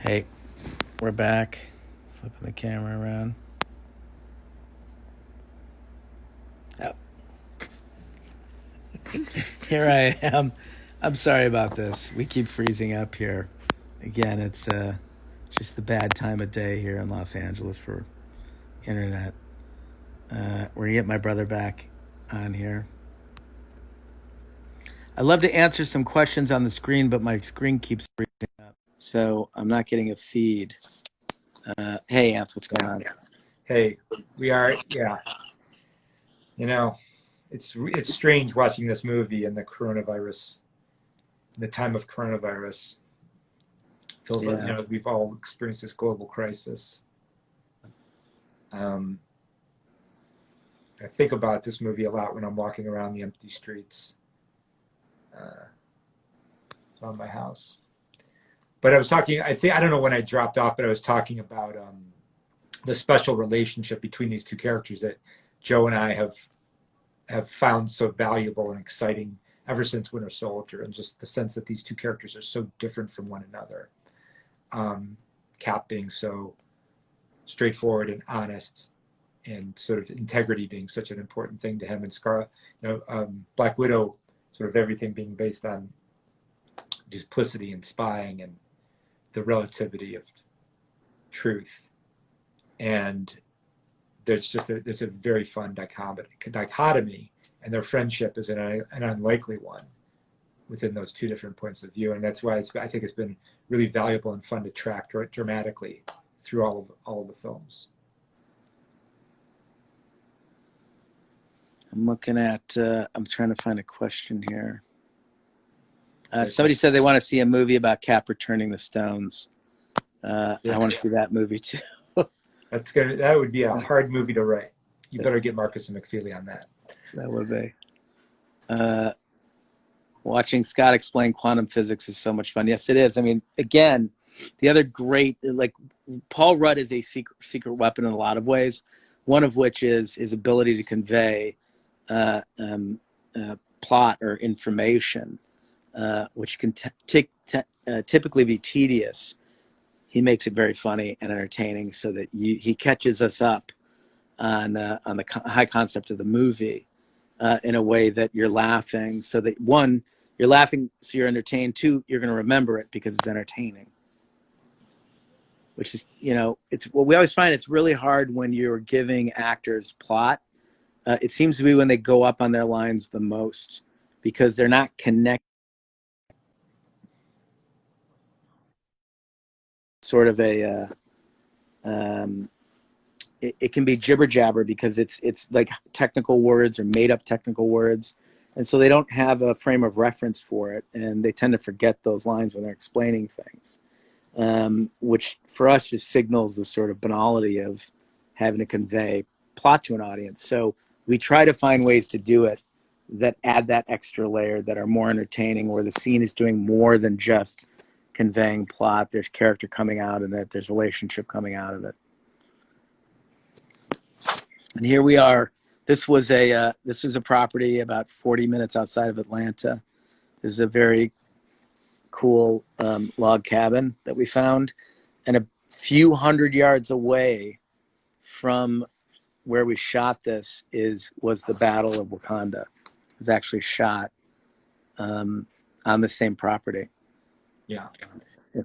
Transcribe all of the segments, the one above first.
Hey, we're back. Flipping the camera around. Oh, here I am. I'm sorry about this. We keep freezing up here. Again, it's just the bad time of day here in Los Angeles for internet. We're gonna get my brother back on here. I'd love to answer some questions on the screen, but my screen keeps freezing up, so I'm not getting a feed. Hey, Anth, what's going on? Hey, we are, yeah, you know, it's strange watching this movie in the coronavirus, in the time of coronavirus. Feels like, Yeah, we've all experienced this global crisis. Um, I think about this movie a lot when I'm walking around the empty streets uh, around my house. But I was talking, I don't know when I dropped off, but I was talking about the special relationship between these two characters that Joe and I have found so valuable and exciting ever since Winter Soldier, and just the sense that these two characters are so different from one another. Cap being so straightforward and honest, and sort of integrity being such an important thing to him, and Scar, Black Widow, sort of everything being based on duplicity and spying and the relativity of truth. And there's a very fun dichotomy, and their friendship is an unlikely one within those two different points of view, and that's why I think it's been really valuable and fun to track dramatically through all of the films. I'm looking at. I'm trying to find a question here. Great Somebody question. said they want to see a movie about Capra turning the stones. I want to Yes, see that movie too. that would be a hard movie to write. You better get Markus and McFeely on that. That would be. Uh, Watching Scott explain quantum physics is so much fun. Yes, it is. I mean, again, the other great, like Paul Rudd is a secret weapon in a lot of ways. One of which is his ability to convey uh, um, plot or information, which can typically be tedious. He makes it very funny and entertaining, so that he catches us up on the high concept of the movie in a way that you're laughing. So that one, you're laughing, so you're entertained. Two, you're going to remember it because it's entertaining. Which is, it's what we always find. It's really hard when you're giving actors plot. It seems to be when they go up on their lines the most because they're not connected. Sort of um, it can be jibber jabber because it's like technical words or made up technical words, and so they don't have a frame of reference for it, and they tend to forget those lines when they're explaining things, which for us just signals the sort of banality of having to convey plot to an audience. So we try to find ways to do it that add that extra layer, that are more entertaining, where the scene is doing more than just conveying plot. There's character coming out of it, there's relationship coming out of it. And here we are. This was a property about 40 minutes outside of Atlanta. This is a very cool log cabin that we found, and a few hundred yards away from where we shot this was the Battle of Wakanda. It was actually shot on the same property Yeah.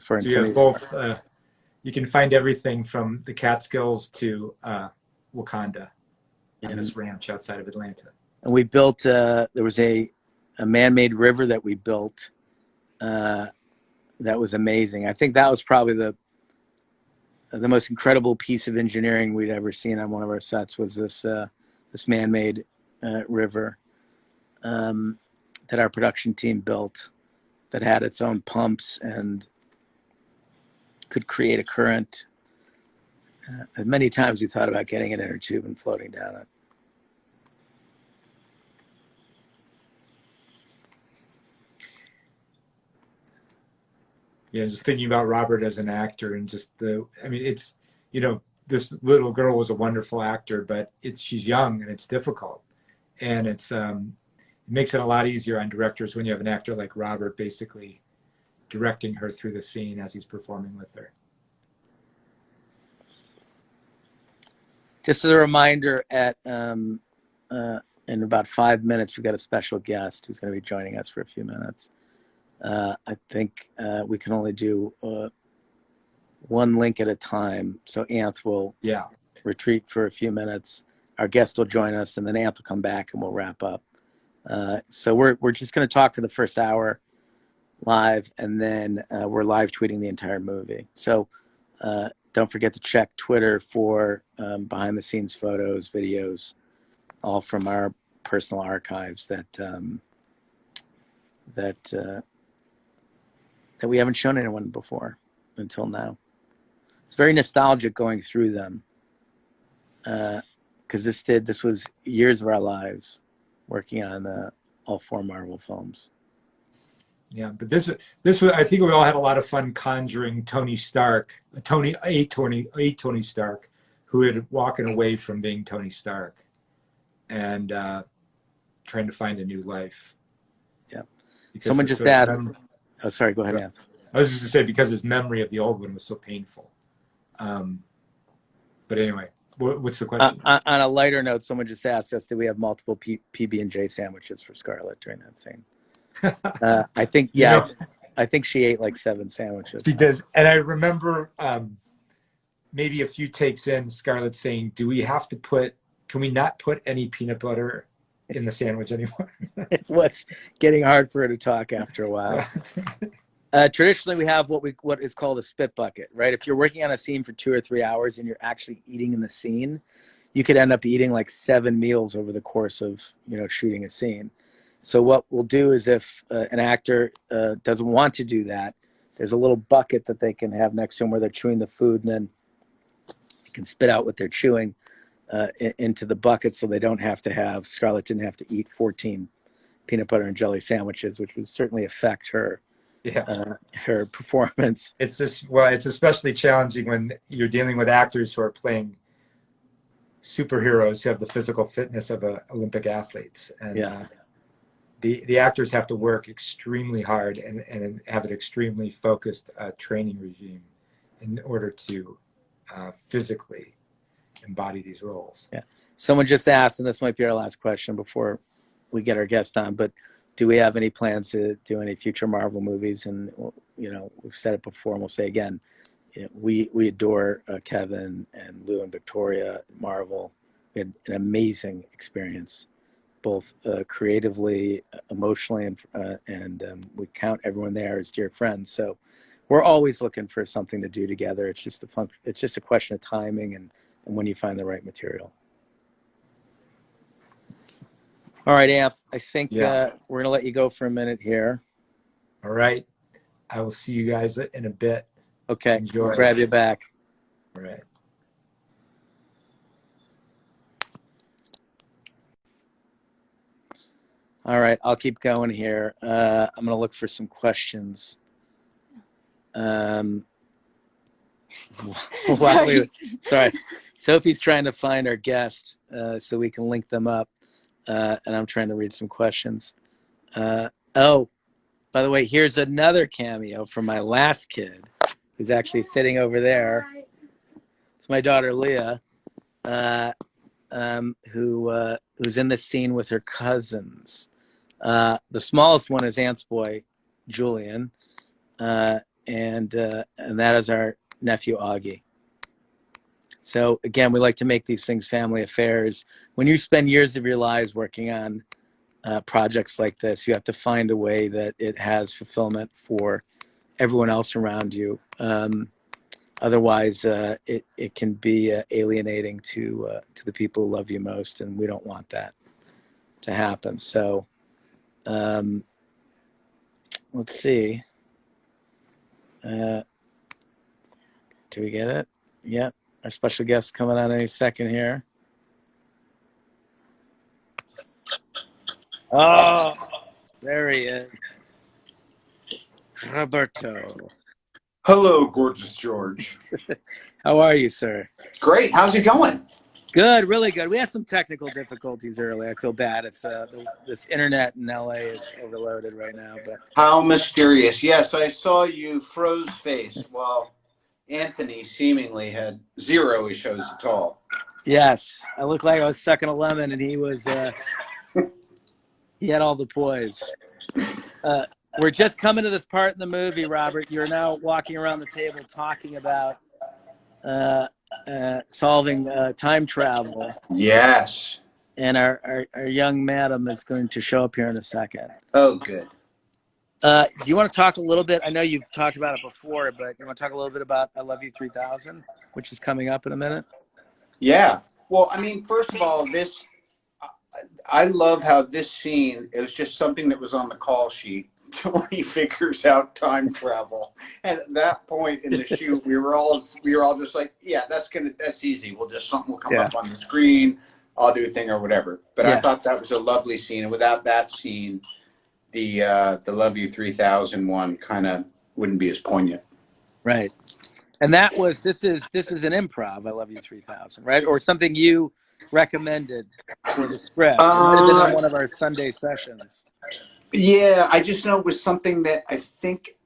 for So you have Infinity War. both. You can find everything from the Catskills to Wakanda on And, this ranch outside of Atlanta. and we built. There was a man-made river that we built. Uh, that was amazing. I think that was probably the most incredible piece of engineering we'd ever seen on one of our sets. Was this man-made river that our production team built, that had its own pumps and could create a current. Many times we thought about getting an inner tube and floating down it. Yeah, just thinking about Robert as an actor, and just I mean, this little girl was a wonderful actor, but she's young and it's difficult. And it makes it a lot easier on directors when you have an actor like Robert basically directing her through the scene as he's performing with her. Just as a reminder, in about 5 minutes, we've got a special guest who's going to be joining us for a few minutes. I think we can only do one link at a time. So Anth will retreat for a few minutes. Our guest will join us, and then Anth will come back, and we'll wrap up. So we're just going to talk for the first hour live, and then we're live tweeting the entire movie. So don't forget to check Twitter for behind the scenes photos, videos, all from our personal archives that we haven't shown anyone before until now. It's very nostalgic going through them because this was years of our lives working on all 4 Marvel films. Yeah, but this was, I think we all had a lot of fun conjuring Tony Stark, Tony Stark, who had walking away from being Tony Stark and trying to find a new life. Yeah. Someone just asked. Oh, sorry. Go ahead, Anth. I was just going to say, because his memory of the old one was so painful. But anyway, what's the question? On a lighter note, someone just asked us, did we have multiple PB&J sandwiches for Scarlett during that scene? I think, yeah, I think she ate like 7 sandwiches. She does. And I remember maybe a few takes in, Scarlett saying, can we not put any peanut butter in the sandwich anymore? It was getting hard for her to talk after a while. Traditionally, we have what is called a spit bucket, right? If you're working on a scene for 2 or 3 hours and you're actually eating in the scene, you could end up eating like 7 meals over the course of, shooting a scene. So what we'll do is if an actor doesn't want to do that, there's a little bucket that they can have next to them where they're chewing the food, and then you can spit out what they're chewing into the bucket, so they don't have to have, Scarlett didn't have to eat 14 peanut butter and jelly sandwiches, which would certainly affect her her performance. It's especially challenging when you're dealing with actors who are playing superheroes who have the physical fitness of Olympic athletes, and the actors have to work extremely hard and have an extremely focused training regime in order to physically embody these roles. Yeah. Someone just asked, and this might be our last question before we get our guest on, but do we have any plans to do any future Marvel movies? And, we've said it before and we'll say again, we adore Kevin and Lou and Victoria at Marvel. We had an amazing experience, both creatively, emotionally, and we count everyone there as dear friends. So we're always looking for something to do together. It's just a question of timing and when you find the right material. All right, Anth, I think we're going to let you go for a minute here. All right. I will see you guys in a bit. Okay. Enjoy. We'll grab you back. All right. All right. I'll keep going here. I'm going to look for some questions. Sorry. Sophie's trying to find our guest so we can link them up. And I'm trying to read some questions. By the way, here's another cameo from my last kid, who's actually sitting over there. It's my daughter Leah, who's in the scene with her cousins. The smallest one is Aunt's boy, Julian, and that is our nephew Augie. So again, we like to make these things family affairs. When you spend years of your lives working on projects like this, you have to find a way that it has fulfillment for everyone else around you. Otherwise, it can be alienating to the people who love you most, and we don't want that to happen. So let's see. Do we get it? Yep. Our special guest coming on any second here. Oh, there he is. Roberto. Hello, gorgeous George. How are you, sir? Great. How's it going? Good, really good. We had some technical difficulties earlier. I feel bad. It's this internet in LA is overloaded right now. But how mysterious. Yes, I saw you froze face while Anthony seemingly had zero issues at all. Yes, I looked like I was sucking a lemon, and he was. He had all the poise. We're just coming to this part in the movie, Robert. You're now walking around the table talking about solving time travel. Yes. And our young madam is going to show up here in a second. Oh, good. Do you want to talk a little bit? I know you've talked about it before, but you want to talk a little bit about I Love You 3000, which is coming up in a minute? Yeah. Well, I mean, first of all, I love how this scene, it was just something that was on the call sheet when he figures out time travel. And at that point in the shoot, we were all just like, yeah, that's easy. Something will come up on the screen. I'll do a thing or whatever. But I thought that was a lovely scene. And without that scene, the Love You 3000 one kind of wouldn't be as poignant. Right. And this is an improv, I Love You 3000, right? Or something you recommended for the script. It might have been in one of our Sunday sessions. Yeah, I just know it was something that I think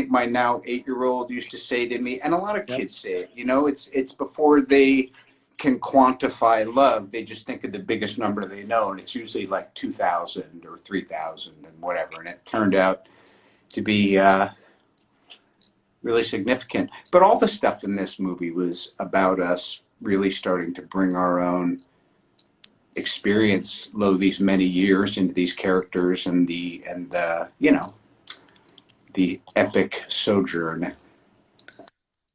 my now 8-year-old used to say to me, and a lot of kids say it, it's before they can quantify love, they just think of the biggest number they know, and it's usually like 2,000 or 3,000 and whatever, and it turned out to be really significant. But all the stuff in this movie was about us really starting to bring our own experience these many years into these characters and the epic sojourn.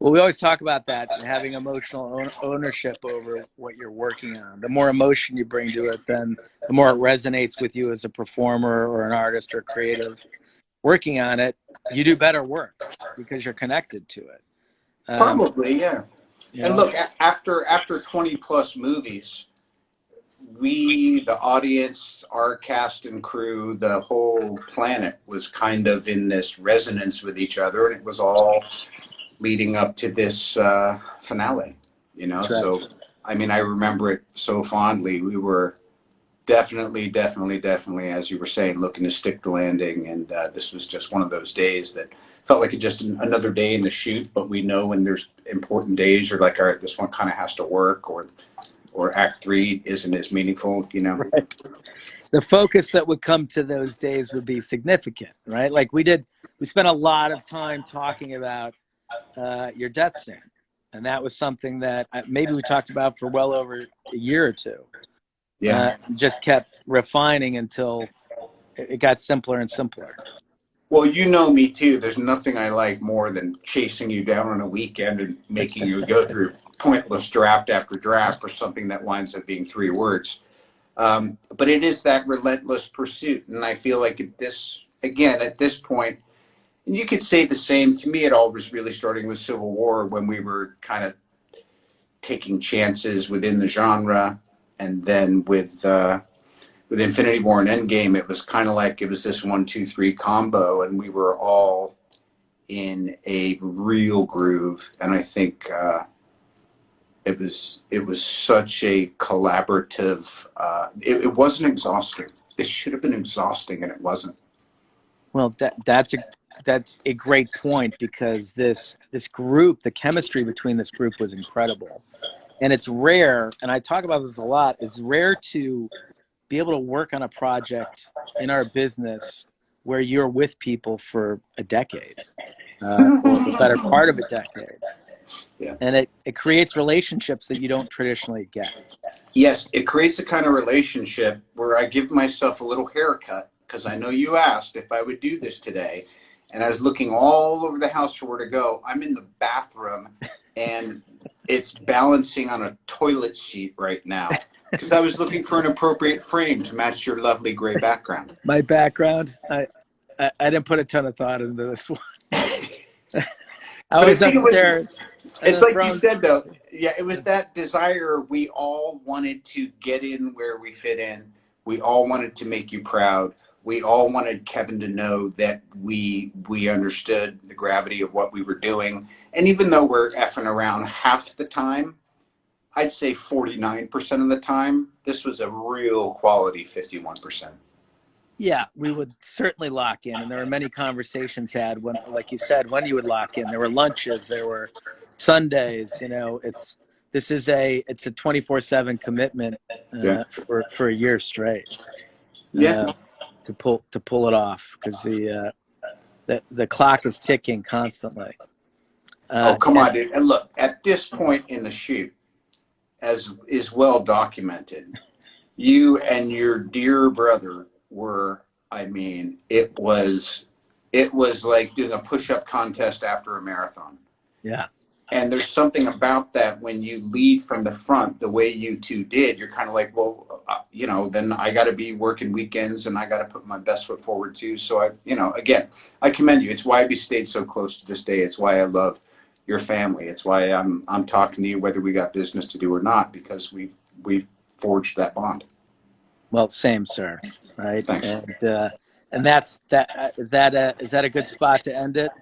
Well, we always talk about that, having emotional ownership over what you're working on. The more emotion you bring to it, then the more it resonates with you as a performer or an artist or creative working on it. You do better work because you're connected to it. Probably, yeah. And Know? look, after 20 plus movies, we, the audience, our cast and crew, the whole planet was kind of in this resonance with each other, and it was all leading up to this finale, Right. So, I mean, I remember it so fondly. We were definitely, as you were saying, looking to stick the landing, and this was just one of those days that felt like just another day in the shoot, but we know when there's important days, you're like, all right, this one kind of has to work, or Act 3 isn't as meaningful, Right. The focus that would come to those days would be significant, right? Like we spent a lot of time talking about your death scene. And that was something that maybe we talked about for well over a year or two. Yeah. Just kept refining until it got simpler and simpler. Well, you know me too. There's nothing I like more than chasing you down on a weekend and making you go through pointless draft after draft for something that winds up being 3 words. But it is that relentless pursuit. And I feel like at this point, and you could say the same, to me, it all was really starting with Civil War, when we were kind of taking chances within the genre. And then with Infinity War and Endgame, it was kind of like it was this 1, 2, 3 combo, and we were all in a real groove. And I think it was such a collaborative. It wasn't exhausting. It should have been exhausting, and it wasn't. Well, that's a great point, because this group, the chemistry between this group was incredible, and it's rare. And I talk about this a lot. It's rare to be able to work on a project in our business where you're with people for a decade, or the better part of a decade. Yeah. And it creates relationships that you don't traditionally get. Yes, it creates a kind of relationship where I give myself a little haircut, because I know you asked if I would do this today. And I was looking all over the house for where to go. I'm in the bathroom, and it's balancing on a toilet seat right now, because I was looking for an appropriate frame to match your lovely gray background. My background, I didn't put a ton of thought into this one. I was upstairs. It's like you said, though. Yeah, it was that desire. We all wanted to get in where we fit in. We all wanted to make you proud. We all wanted Kevin to know that we understood the gravity of what we were doing. And even though we're effing around half the time, I'd say 49% of the time, this was a real quality 51%. Yeah, we would certainly lock in. And there were many conversations had when, like you said, when you would lock in. There were lunches, there were Sundays, This is it's a 24/7 commitment Yeah. for a year straight Yeah. to pull it off, because the clock is ticking constantly. Oh, come And on, dude. And look, at this point in the shoot, as is well documented, you and your dear brother were, I mean, it was like doing a push-up contest after a marathon. yeah. And there's something about that when you lead from the front, the way you two did, you're kind of like, well, then I got to be working weekends and I got to put my best foot forward too. So again, I commend you. It's why we stayed so close to this day. It's why I love your family. It's why I'm talking to you, whether we got business to do or not, because we've forged that bond. Well, same, sir. Right. Thanks. And that's that. Is that a good spot to end it?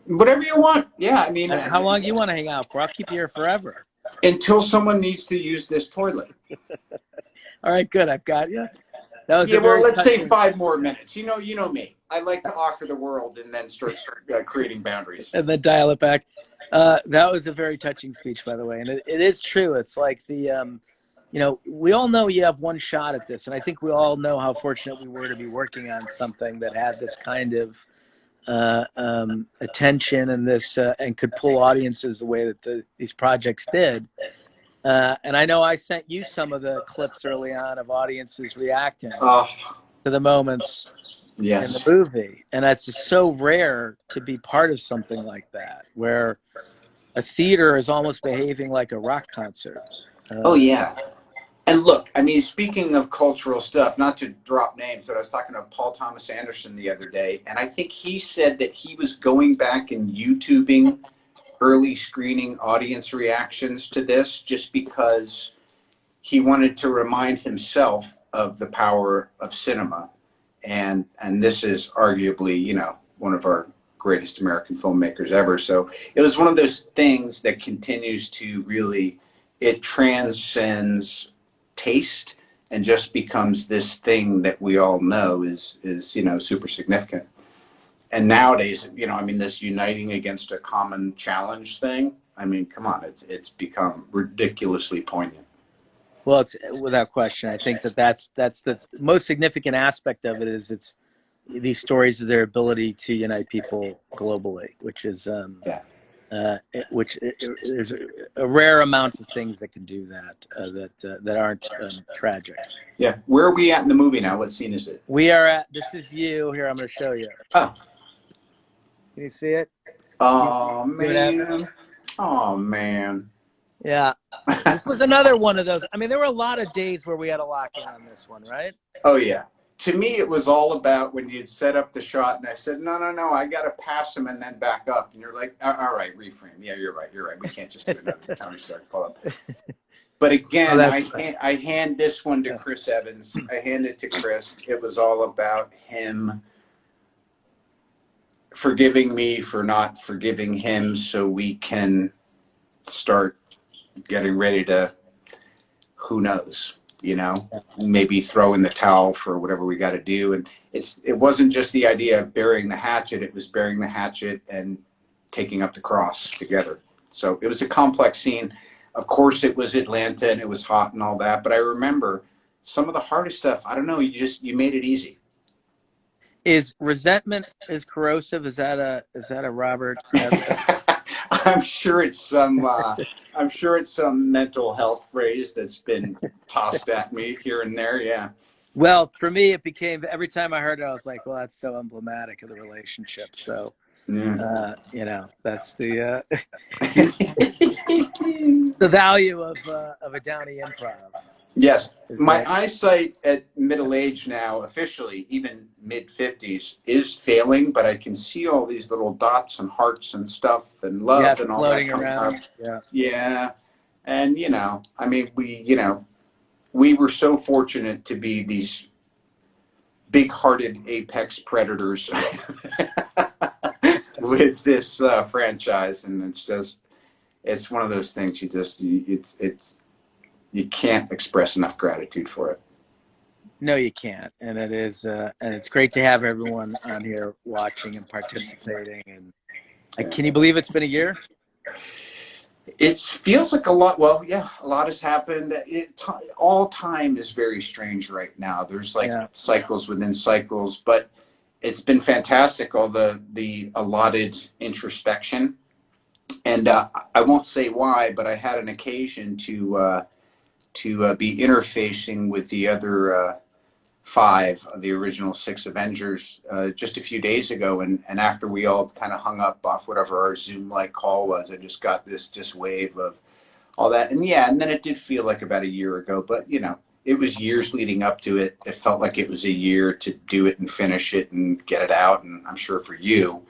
Whatever you want. Yeah. I mean, How long do you want to hang out for? I'll keep you here forever. until someone needs to use this toilet. All right, good. I've got you. That was Yeah, well, let's say touching... 5 more minutes. You know me. I like to offer the world and then start creating boundaries. And then dial it back. That was a very touching speech, by the way. And it is true. It's like we all know you have one shot at this. And I think we all know how fortunate we were to be working on something that had this kind of attention and and could pull audiences the way that these projects did. And I know I sent you some of the clips early on of audiences reacting to the moments in the movie. And it's just so rare to be part of something like that, where a theater is almost behaving like a rock concert. Oh, yeah. And look, I mean, speaking of cultural stuff, not to drop names, but I was talking to Paul Thomas Anderson the other day, and I think he said that he was going back and YouTubing early screening audience reactions to this just because he wanted to remind himself of the power of cinema. And this is arguably, one of our greatest American filmmakers ever. So it was one of those things that continues to really, it transcends taste and just becomes this thing that we all know is super significant. And nowadays, this uniting against a common challenge thing, I mean, come on, it's become ridiculously poignant. Well, it's without question. I think that's the most significant aspect of it is these stories of their ability to unite people globally, which is there's a rare amount of things that can do that aren't tragic. Yeah. Where are we at in the movie now? What scene is it? We are at, this is you. Here, I'm going to show you. Oh. Can you see it? Oh, man. Oh, man. Yeah. This was another one of those. I mean, there were a lot of days where we had to lock in on this one, right? Oh, yeah. To me, it was all about when you'd set up the shot and I said, no, I got to pass him and then back up. And you're like, all right, reframe. Yeah, you're right. We can't just do another Tony Stark pull-up. But again, I hand this one to Chris Evans. I hand it to Chris. It was all about him forgiving me for not forgiving him so we can start getting ready to, who knows, maybe throw in the towel for whatever we got to do. And it wasn't just the idea of burying the hatchet. It was burying the hatchet and taking up the cross together. So it was a complex scene. Of course, it was Atlanta and it was hot and all that. But I remember some of the hardest stuff. I don't know. You made it easy. Is resentment is corrosive? Is that a Robert? I'm sure it's some mental health phrase that's been tossed at me here and there. Yeah. Well, for me, it became, every time I heard it, I was like, well, that's so emblematic of the relationship. So, that's the the value of a Downey improv. Yes. My eyesight at middle age now, officially, even mid-50s, is failing, but I can see all these little dots and hearts and stuff and love and all that coming up. Yeah. And, we were so fortunate to be these big-hearted apex predators with this franchise. And it's one of those things you can't express enough gratitude for it. No, you can't. And it is, and it's great to have everyone on here watching and participating. And can you believe it's been a year? It feels like a lot. Well, yeah, a lot has happened. All time is very strange right now. There's like Yeah. cycles within cycles, but it's been fantastic. All the allotted introspection, and I won't say why, but I had an occasion to be interfacing with the other five of the original six Avengers just a few days ago, and after we all kind of hung up off whatever our Zoom like call was, I just got this just wave of all that. And yeah, and then it did feel like about a year ago, but you know, it was years leading up to it. It felt like it was a year to do it and finish it and get it out. And I'm sure for you,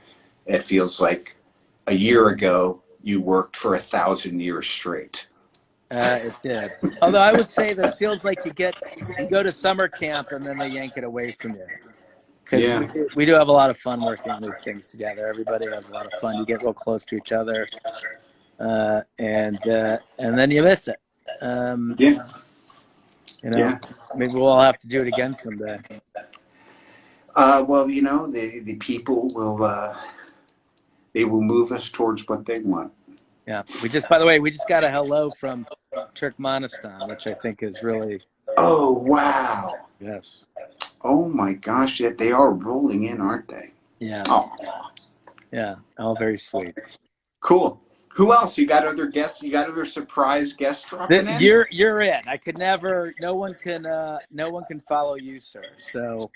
it feels like a year ago you worked for 1,000 years straight. It did. Although I would say that it feels like you go to summer camp and then they yank it away from you. Because Yeah. we do have a lot of fun working these things together. Everybody has a lot of fun. You get real close to each other, and then you miss it. Yeah. You know, Yeah. maybe we'll all have to do it again someday. Well, you know, the people will they will move us towards what they want. Yeah. By the way, we just got a hello from Turkmenistan, which I think is really, Oh wow. yes. Oh my gosh, yeah, they are rolling in, aren't they? Yeah. Oh, Yeah. All very sweet. cool. Who else? You got other guests? You got other surprise guests dropping in? You're it. I could never. No one can follow you, sir. So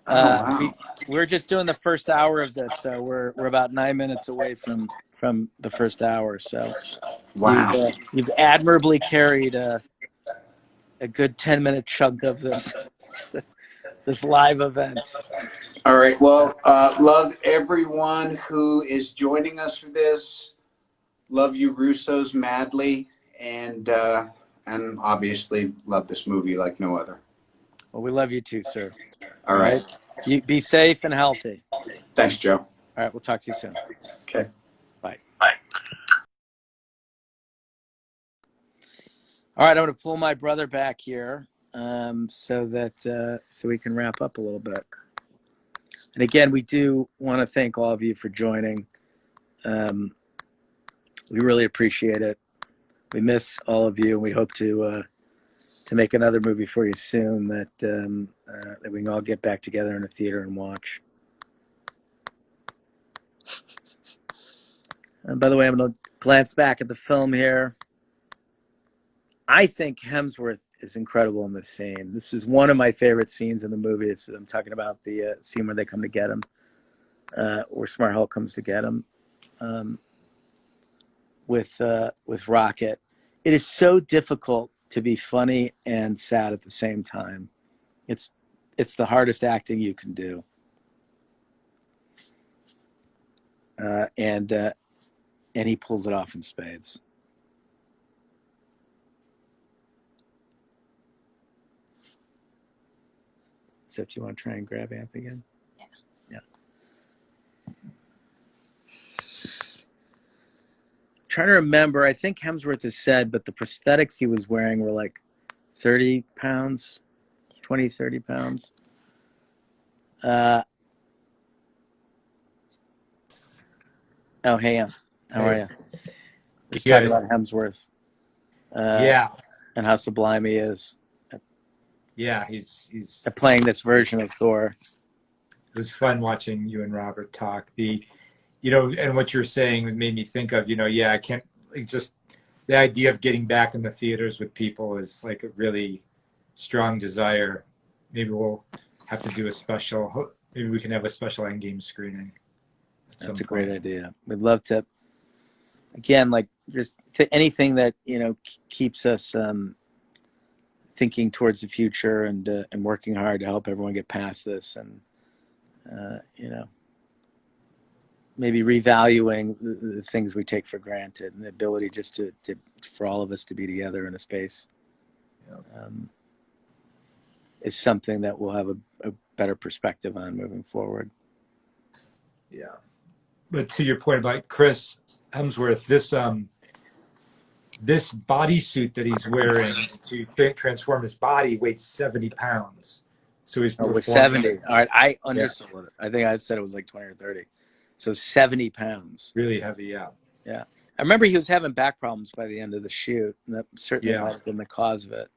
Oh uh, wow. we we're just doing the first hour of this. So we're about 9 minutes away from the first hour. So Wow. you've admirably carried a good 10-minute chunk of this live event. All right. Well, love everyone who is joining us for this. Love you, Russos, madly, and obviously love this movie like no other. Well, we love you too, sir. All All right. right. You be safe and healthy. Thanks, Joe. All right. We'll talk to you soon. Okay. Bye. Bye. All right. I'm going to pull my brother back here so we can wrap up a little bit. And again, we do want to thank all of you for joining. We really appreciate it. We miss all of you, and we hope to make another movie for you soon that we can all get back together in a theater and watch. And by the way, I'm going to glance back at the film here. I think Hemsworth is incredible in this scene. This is one of my favorite scenes in the movie. I'm talking about the scene where they come to get him, where Smart Hulk comes to get him with Rocket. It is so difficult to be funny and sad at the same time. It's the hardest acting you can do. And he pulls it off in spades. Except you want to try and grab Anthony again? Yeah. Trying to remember, I think Hemsworth has said, but the prosthetics he was wearing were like 30 pounds, 20, 30 pounds. Oh, hey, Anth. How are you? We're just talking about Hemsworth. Yeah. And how sublime he is. Yeah, he's at playing this version of Thor. It was fun watching you and Robert talk. And what you're saying made me think of, yeah, I can't just the idea of getting back in the theaters with people is like a really strong desire. Maybe we'll have to do maybe we can have a special Endgame screening. That's a great idea. We'd love to, again, like just anything that, keeps us thinking towards the future and working hard to help everyone get past this and, maybe revaluing the things we take for granted and the ability just for all of us to be together in a space is something that we'll have a better perspective on moving forward. Yeah. But to your point about Chris Hemsworth, this bodysuit that he's wearing to transform his body weighs 70 pounds. So he's with 70. All right, I understood it. I think I said it was like 20 or 30. So 70 pounds. Really heavy, yeah. Yeah. I remember he was having back problems by the end of the shoot, and that certainly might have been the cause of it.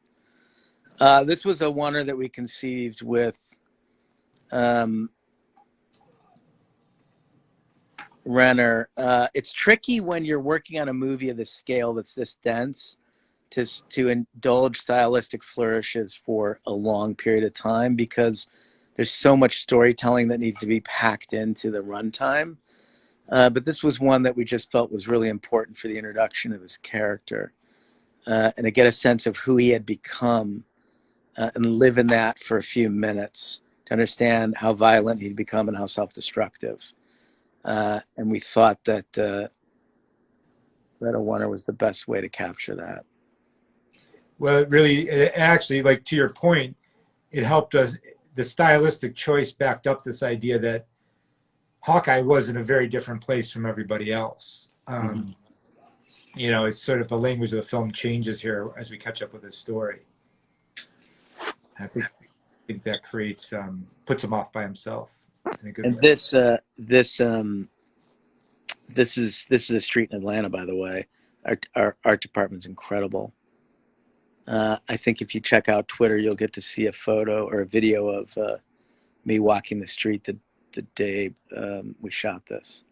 This was a oneer that we conceived with Renner. It's tricky when you're working on a movie of this scale that's this dense to indulge stylistic flourishes for a long period of time, because there's so much storytelling that needs to be packed into the runtime. But this was one that we just felt was really important for the introduction of his character, and to get a sense of who he had become, and live in that for a few minutes to understand how violent he'd become and how self-destructive. And we thought that a oneer was the best way to capture that. Well, it actually, like to your point, it helped us. The stylistic choice backed up this idea that Hawkeye was in a very different place from everybody else. You know, it's sort of the language of the film changes here as we catch up with his story. I think that creates puts him off by himself in a good and way. This is a street in Atlanta, by the way. Our art department's incredible. I think if you check out Twitter, you'll get to see a photo or a video of me walking the street the day we shot this.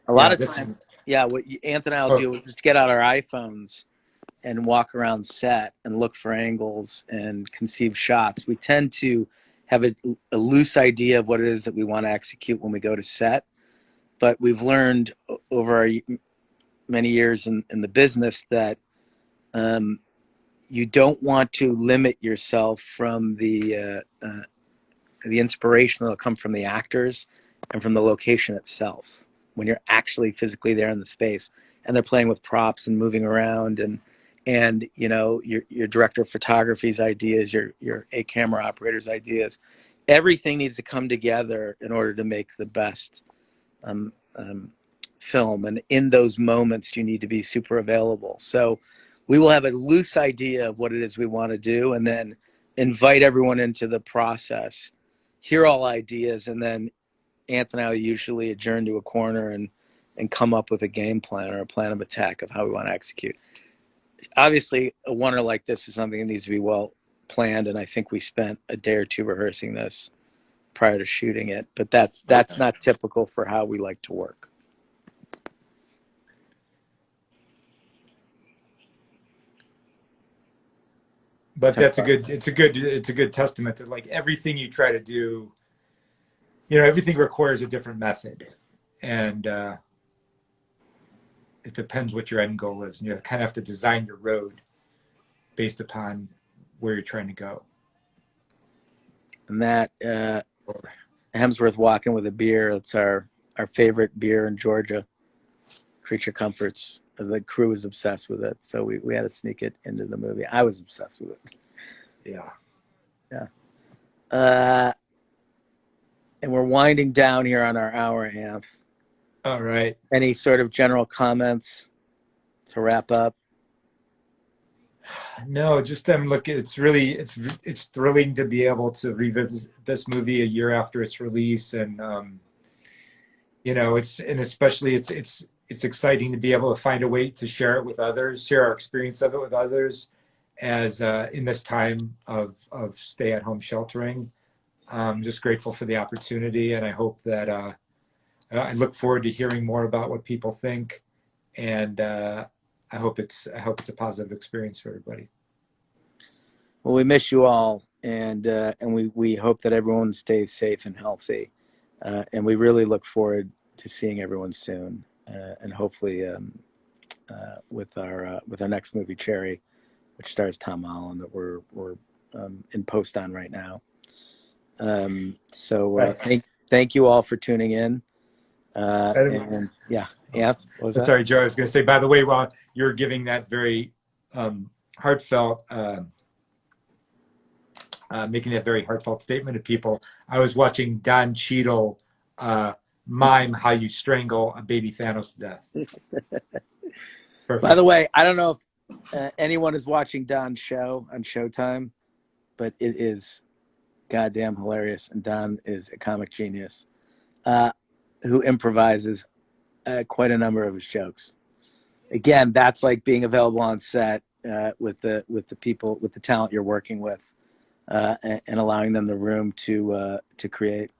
A lot of times, what Anthony and I will do is just get out our iPhones and walk around set and look for angles and conceive shots. We tend to have a loose idea of what it is that we want to execute when we go to set, but we've learned over our many years in the business that you don't want to limit yourself from the inspiration that'll come from the actors and from the location itself when you're actually physically there in the space and they're playing with props and moving around, and you know, your director of photography's ideas, your camera operator's ideas, everything needs to come together in order to make the best film. And in those moments, you need to be super available. So we will have a loose idea of what it is we want to do, and then invite everyone into the process, hear all ideas, and then Anthony and I will usually adjourn to a corner and come up with a game plan or a plan of attack of how we want to execute. Obviously, a oneer like this is something that needs to be well planned, and I think we spent a day or two rehearsing this prior to shooting it. But that's not typical for how we like to work. But it's a good testament to, like, everything you try to do. You know, everything requires a different method, and it depends what your end goal is, and you kind of have to design your road based upon where you're trying to go. And that Hemsworth walking with a beer, it's our favorite beer in Georgia, Creature Comforts. The crew was obsessed with it, so we had to sneak it into the movie. I was obsessed with it. Yeah. And we're winding down here on our hour and a half. All right. Any sort of general comments to wrap up? No, just look. It's thrilling to be able to revisit this movie a year after its release, and you know, especially it's exciting to be able to find a way to share it with others, share our experience of it with others, as in this time of stay-at-home sheltering. I'm just grateful for the opportunity, and I hope that I look forward to hearing more about what people think, and I hope it's a positive experience for everybody. Well, we miss you all, and we hope that everyone stays safe and healthy, and we really look forward to seeing everyone soon, and hopefully with our next movie, Cherry, which stars Tom Holland, that we're in post on right now. So thank you all for tuning in. And yeah, what was that? Sorry, Joe. I was going to say, by the way, while you're giving that very heartfelt, making that very heartfelt statement to people, I was watching Don Cheadle mime how you strangle a baby Thanos to death. Perfect. By the way, I don't know if anyone is watching Don's show on Showtime, but it is goddamn hilarious, and Don is a comic genius. who improvises quite a number of his jokes. Again, that's like being available on set with the people, with the talent you're working with, and allowing them the room to create.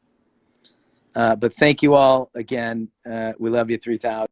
But thank you all again. We love you 3000.